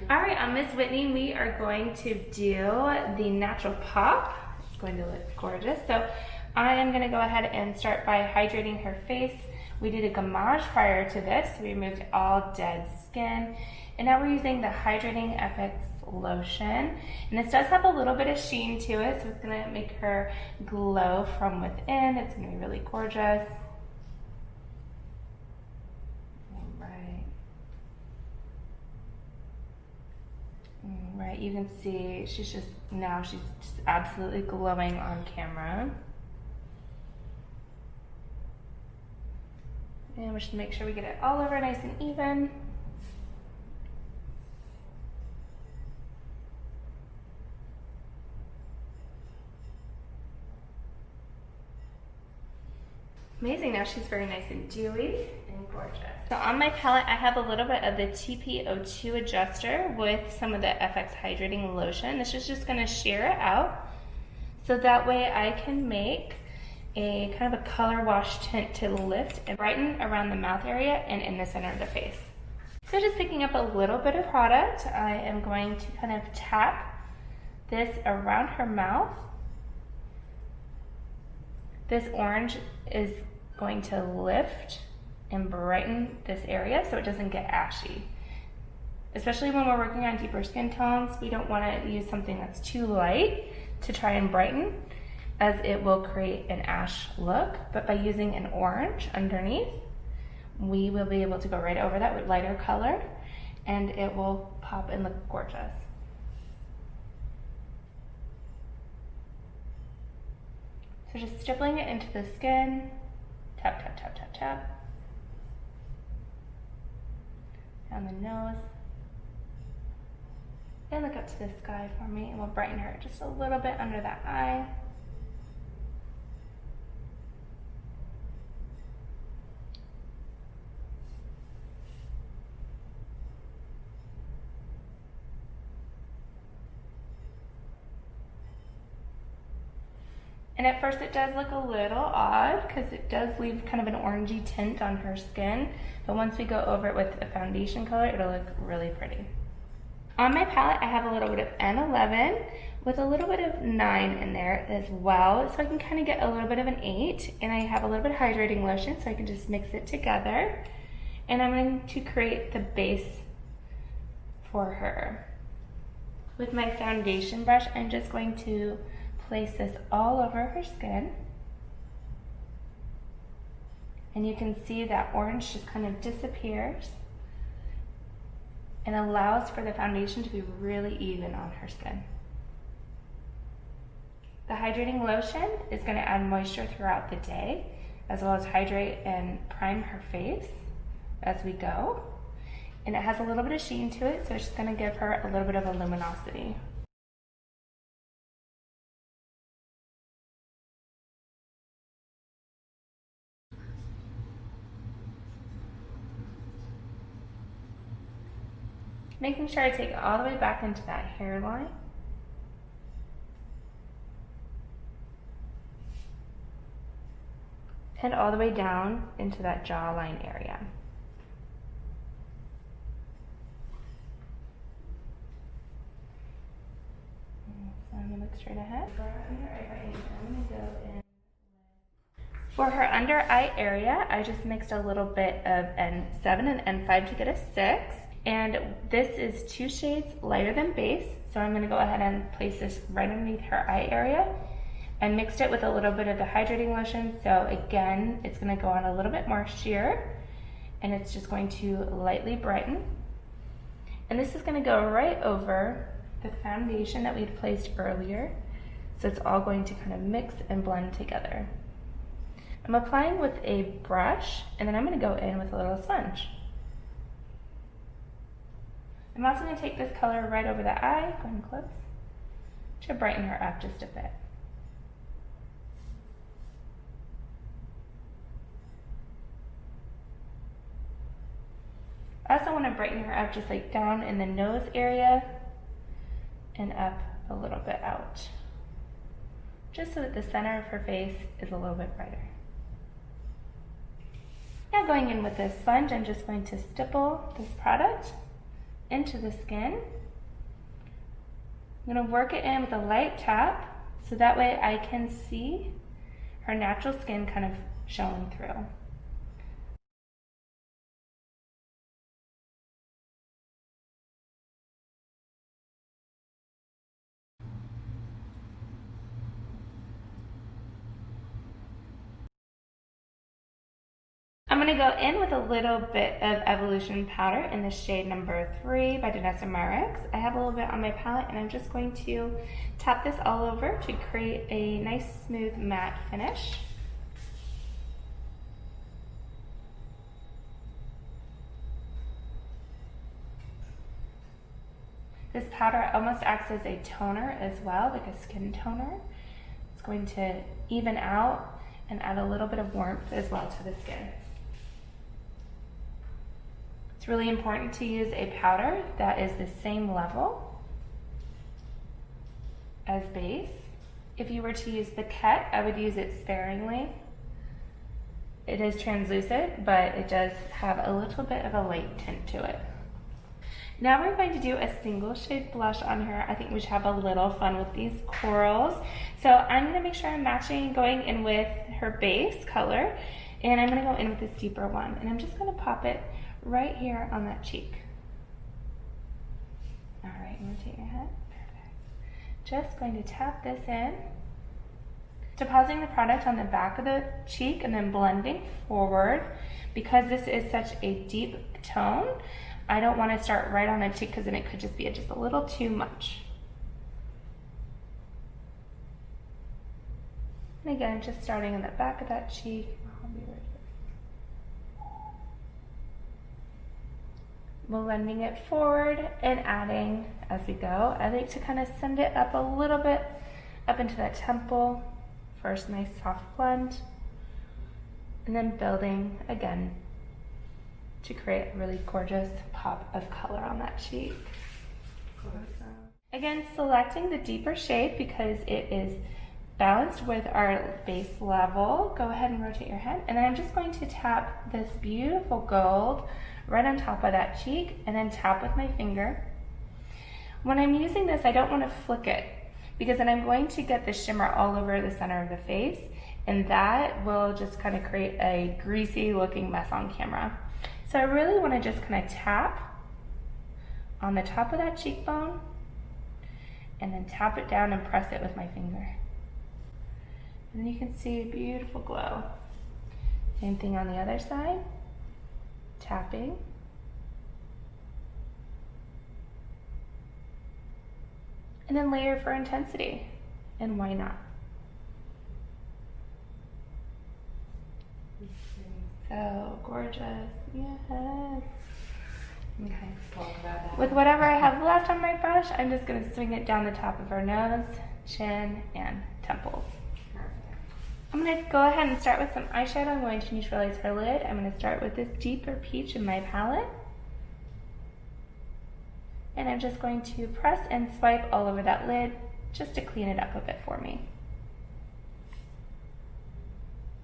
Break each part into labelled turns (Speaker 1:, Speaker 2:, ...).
Speaker 1: All right, on Miss Whitney, we are going to do the natural pop. It's going to look gorgeous. So I am going to go ahead and start by hydrating her face. We did a gommage prior to this. We removed all dead skin. And now we're using the Hydrating FX lotion. And this does have a little bit of sheen to it, so it's going to make her glow from within. It's going to be really gorgeous. Right, you can see she's just absolutely glowing on camera. And we should make sure we get it all over nice and even. Amazing, now she's very nice and dewy and gorgeous. So on my palette, I have a little bit of the TP02 adjuster with some of the FX hydrating lotion. This is just gonna shear it out. So that way I can make a kind of a color wash tint to lift and brighten around the mouth area and in the center of the face. So just picking up a little bit of product, I am going to kind of tap this around her mouth. This orange is going to lift and brighten this area so it doesn't get ashy. Especially when we're working on deeper skin tones, we don't want to use something that's too light to try and brighten, as it will create an ash look. But by using an orange underneath, we will be able to go right over that with lighter color and it will pop and look gorgeous. So just stippling it into the skin, tap, tap, tap, tap, tap. Down the nose. And look up to the sky for me, and we'll brighten her just a little bit under that eye. And at first it does look a little odd because it does leave kind of an orangey tint on her skin, but once we go over it with a foundation color, it'll look really pretty. On my palette, I have a little bit of N11 with a little bit of 9 in there as well, so I can kind of get a little bit of an 8, and I have a little bit of hydrating lotion, so I can just mix it together. And I'm going to create the base for her. With my foundation brush, I'm just going to place this all over her skin. And you can see that orange just kind of disappears and allows for the foundation to be really even on her skin. The hydrating lotion is going to add moisture throughout the day, as well as hydrate and prime her face as we go. And it has a little bit of sheen to it, so it's just going to give her a little bit of a luminosity. Making sure I take it all the way back into that hairline. And all the way down into that jawline area. So I'm going to look straight ahead. For her under eye area, I just mixed a little bit of N7 and N5 to get a 6. And this is 2 shades lighter than base, so I'm going to go ahead and place this right underneath her eye area. I mixed it with a little bit of the hydrating lotion, so again, it's going to go on a little bit more sheer, and it's just going to lightly brighten. And this is going to go right over the foundation that we'd placed earlier, so it's all going to kind of mix and blend together. I'm applying with a brush, and then I'm going to go in with a little sponge. I'm also going to take this color right over the eye, going close, to brighten her up just a bit. I also want to brighten her up just like down in the nose area and up a little bit out, just so that the center of her face is a little bit brighter. Now going in with this sponge, I'm just going to stipple this product into the skin. I'm going to work it in with a light tap so that way I can see her natural skin kind of showing through. I'm going to go in with a little bit of Evolution powder in the shade number 3 by Danessa Myricks. I have a little bit on my palette and I'm just going to tap this all over to create a nice smooth matte finish. This powder almost acts as a toner as well, like a skin toner. It's going to even out and add a little bit of warmth as well to the skin. It's really important to use a powder that is the same level as base. If you were to use the Ket, I would use it sparingly. It is translucent, but it does have a little bit of a light tint to it. Now we're going to do a single shade blush on her. I think we should have a little fun with these corals. So I'm going to make sure I'm matching, going in with her base color, and I'm going to go in with this deeper one. And I'm just going to pop it right here on that cheek. All right, rotate your head. Perfect. Just going to tap this in. Depositing the product on the back of the cheek and then blending forward. Because this is such a deep tone, I don't want to start right on the cheek because then it could just be just a little too much. And again, just starting in the back of that cheek. I'll be right here. Blending it forward and adding as we go. I like to kind of send it up a little bit up into that temple. First, nice soft blend. And then building again to create a really gorgeous pop of color on that cheek. Awesome. Again, selecting the deeper shade because it is balanced with our base level. Go ahead and rotate your head. And then I'm just going to tap this beautiful gold right on top of that cheek and then tap with my finger. When I'm using this, I don't want to flick it because then I'm going to get the shimmer all over the center of the face, and that will just kind of create a greasy looking mess on camera. So I really want to just kind of tap on the top of that cheekbone and then tap it down and press it with my finger. And then you can see a beautiful glow. Same thing on the other side. Tapping. And then layer for intensity. And why not? So gorgeous. Yes. Okay. With whatever I have left on my brush, I'm just going to swing it down the top of her nose, chin, and temples. I'm going to go ahead and start with some eyeshadow. I'm going to neutralize her lid. I'm going to start with this deeper peach in my palette. And I'm just going to press and swipe all over that lid just to clean it up a bit for me.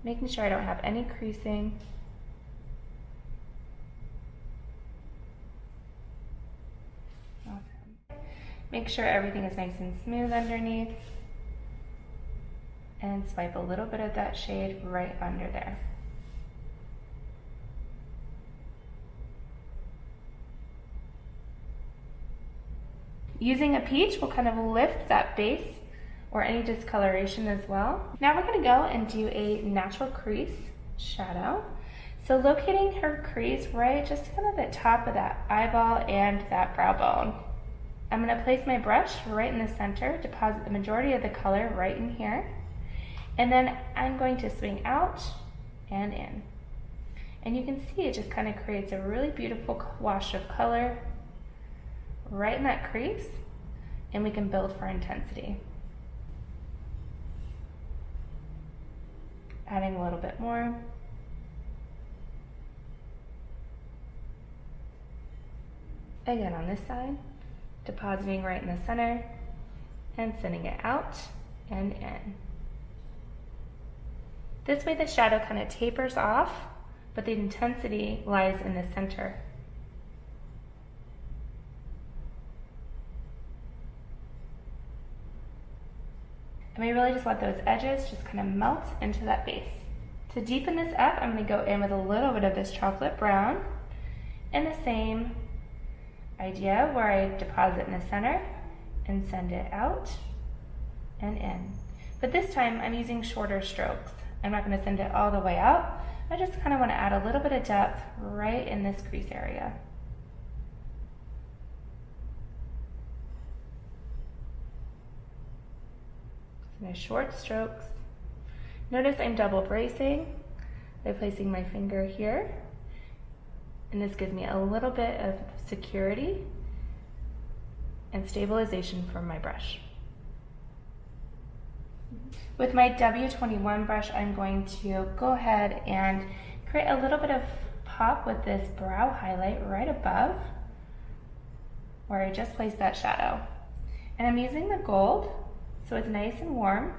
Speaker 1: Making sure I don't have any creasing. Awesome. Make sure everything is nice and smooth underneath. And swipe a little bit of that shade right under there. Using a peach will kind of lift that base or any discoloration as well. Now we're going to go and do a natural crease shadow. So locating her crease right just kind of at the top of that eyeball and that brow bone. I'm going to place my brush right in the center, deposit the majority of the color right in here. And then I'm going to swing out and in. And you can see it just kind of creates a really beautiful wash of color right in that crease, and we can build for intensity. Adding a little bit more. Again on this side, depositing right in the center and sending it out and in. This way the shadow kind of tapers off, but the intensity lies in the center. And we really just want those edges just kind of melt into that base. To deepen this up, I'm going to go in with a little bit of this chocolate brown, and the same idea where I deposit in the center and send it out and in. But this time I'm using shorter strokes. I'm not going to send it all the way out. I just kind of want to add a little bit of depth right in this crease area. My short strokes. Notice I'm double bracing by placing my finger here, and this gives me a little bit of security and stabilization from my brush. With my W21 brush, I'm going to go ahead and create a little bit of pop with this brow highlight right above where I just placed that shadow. And I'm using the gold, so it's nice and warm,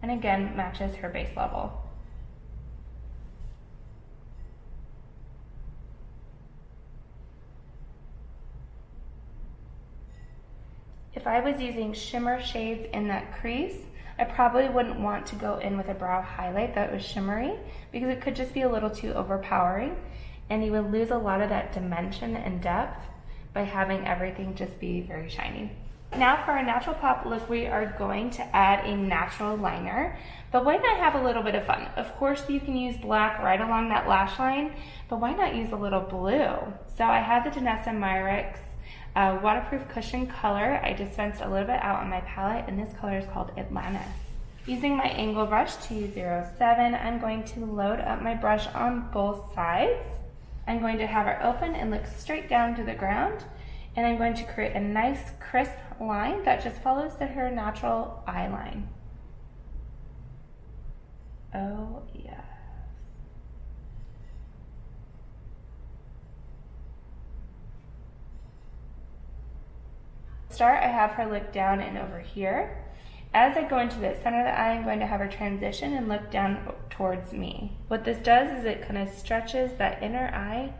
Speaker 1: and again matches her base level. If I was using shimmer shades in that crease, I probably wouldn't want to go in with a brow highlight that was shimmery, because it could just be a little too overpowering and you would lose a lot of that dimension and depth by having everything just be very shiny. Now for our natural pop look, we are going to add a natural liner, but why not have a little bit of fun? Of course you can use black right along that lash line, but why not use a little blue? So I have the Danessa Myricks waterproof cushion color. I dispensed a little bit out on my palette, and this color is called Atlantis. Using my angle brush 207, I'm going to load up my brush on both sides. I'm going to have her open and look straight down to the ground, and I'm going to create a nice crisp line that just follows her natural eye line. Oh yeah. Start, I have her look down and over here. As I go into the center of the eye, I'm going to have her transition and look down towards me. What this does is it kind of stretches that inner eye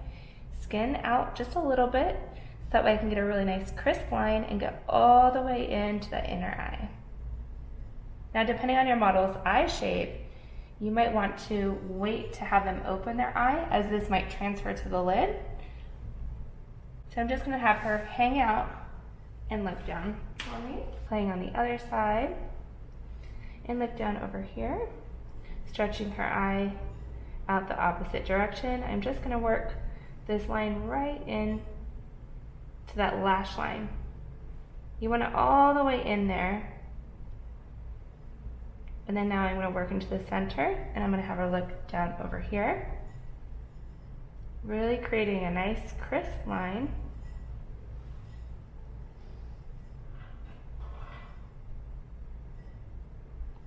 Speaker 1: skin out just a little bit, so that way I can get a really nice crisp line and get all the way into that inner eye. Now, depending on your model's eye shape, you might want to wait to have them open their eye, as this might transfer to the lid. So I'm just going to have her hang out and look down for me. Playing on the other side, and look down over here, stretching her eye out the opposite direction. I'm just going to work this line right in to that lash line. You want it all the way in there, and then now I'm going to work into the center, and I'm going to have her look down over here, really creating a nice crisp line.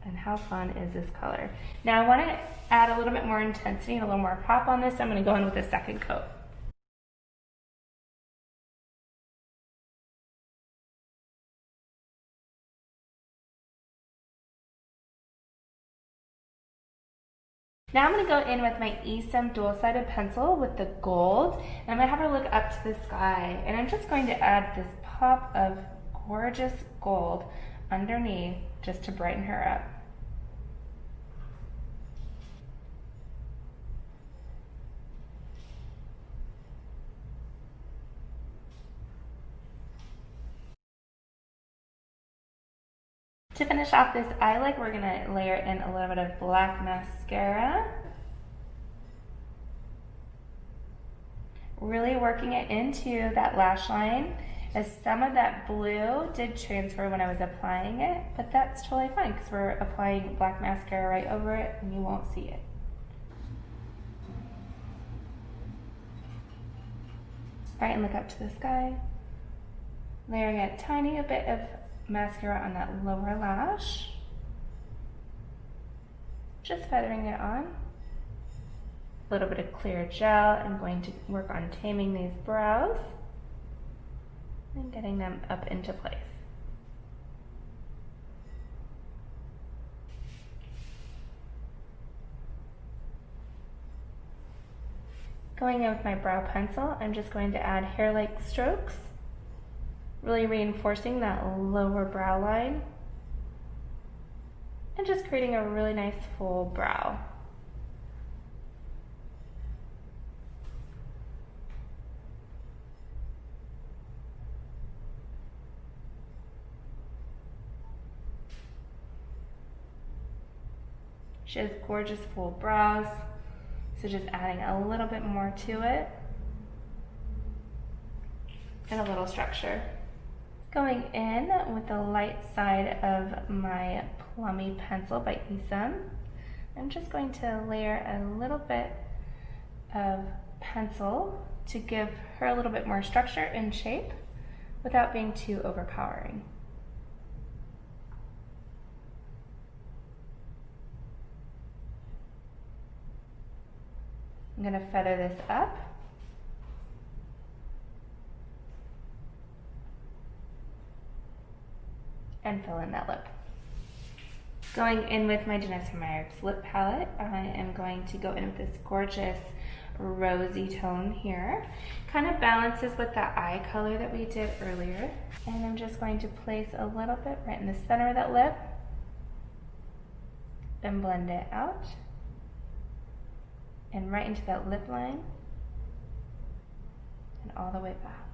Speaker 1: And how fun is this color? Now I want to add a little bit more intensity and a little more pop on this, so I'm going to go in with a second coat. Now I'm going to go in with my Esom dual-sided pencil with the gold, and I'm going to have her look up to the sky, and I'm just going to add this pop of gorgeous gold underneath just to brighten her up. To finish off this eye look, we're going to layer in a little bit of black mascara. Really working it into that lash line, as some of that blue did transfer when I was applying it, but that's totally fine because we're applying black mascara right over it and you won't see it. All right, and look up to the sky. Layering a tiny bit of mascara on that lower lash. Just feathering it on. A little bit of clear gel. I'm going to work on taming these brows and getting them up into place. Going in with my brow pencil, I'm just going to add hair-like strokes, really reinforcing that lower brow line. and just creating a really nice full brow. She has gorgeous full brows, so just adding a little bit more to it and a little structure. Going in with the light side of my Plummy Pencil by Isom, I'm just going to layer a little bit of pencil to give her a little bit more structure and shape without being too overpowering. I'm going to feather this up. And fill in that lip. Going in with my Janessa Myers lip palette, I am going to go in with this gorgeous rosy tone here. Kind of balances with the eye color that we did earlier. And I'm just going to place a little bit right in the center of that lip. Then blend it out. And right into that lip line. And all the way back.